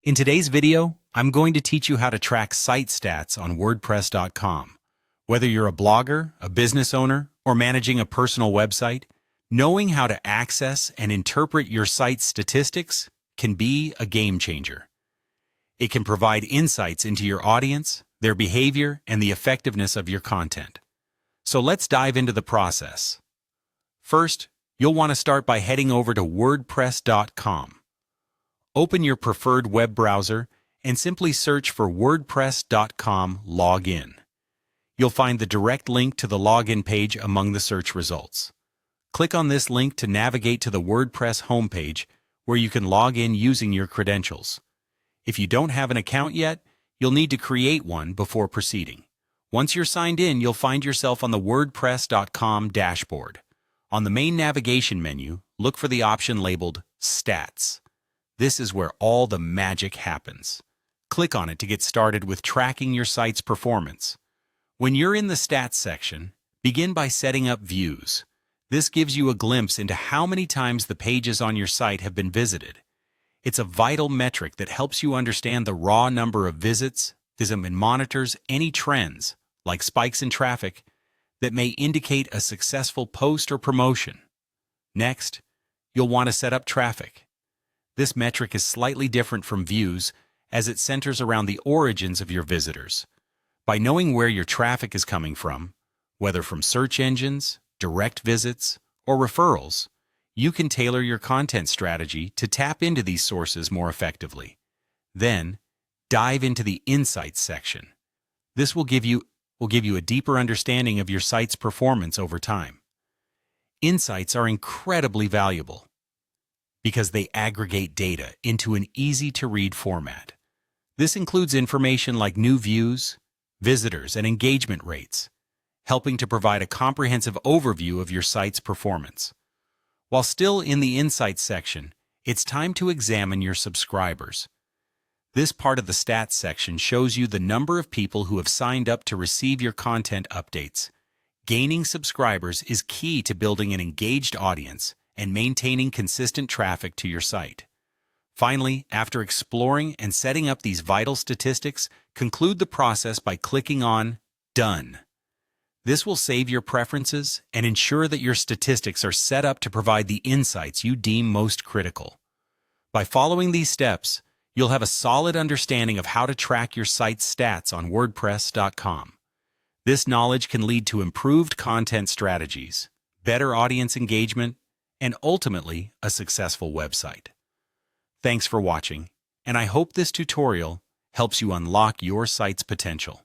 In today's video, I'm going to teach you how to track site stats on WordPress.com. Whether you're a blogger, a business owner, or managing a personal website, knowing how to access and interpret your site's statistics can be a game changer. It can provide insights into your audience, their behavior, and the effectiveness of your content. So let's dive into the process. First, you'll want to start by heading over to WordPress.com. Open your preferred web browser and simply search for WordPress.com login. You'll find the direct link to the login page among the search results. Click on this link to navigate to the WordPress homepage where you can log in using your credentials. If you don't have an account yet, you'll need to create one before proceeding. Once you're signed in, you'll find yourself on the WordPress.com dashboard. On the main navigation menu, look for the option labeled Stats. This is where all the magic happens. Click on it to get started with tracking your site's performance. When you're in the Stats section, begin by setting up views. This gives you a glimpse into how many times the pages on your site have been visited. It's a vital metric that helps you understand the raw number of visits, and monitors any trends, like spikes in traffic, that may indicate a successful post or promotion. Next, you'll want to set up traffic. This metric is slightly different from views as it centers around the origins of your visitors. By knowing where your traffic is coming from, whether from search engines, direct visits, or referrals, you can tailor your content strategy to tap into these sources more effectively. Then, dive into the Insights section. This will give you a deeper understanding of your site's performance over time. Insights are incredibly valuable because they aggregate data into an easy-to-read format. This includes information like new views, visitors, and engagement rates, helping to provide a comprehensive overview of your site's performance. While still in the Insights section, it's time to examine your subscribers. This part of the Stats section shows you the number of people who have signed up to receive your content updates. Gaining subscribers is key to building an engaged audience and maintaining consistent traffic to your site. Finally, after exploring and setting up these vital statistics, conclude the process by clicking on Done. This will save your preferences and ensure that your statistics are set up to provide the insights you deem most critical. By following these steps, you'll have a solid understanding of how to track your site's stats on WordPress.com. This knowledge can lead to improved content strategies, better audience engagement, and ultimately a successful website. Thanks for watching, and I hope this tutorial helps you unlock your site's potential.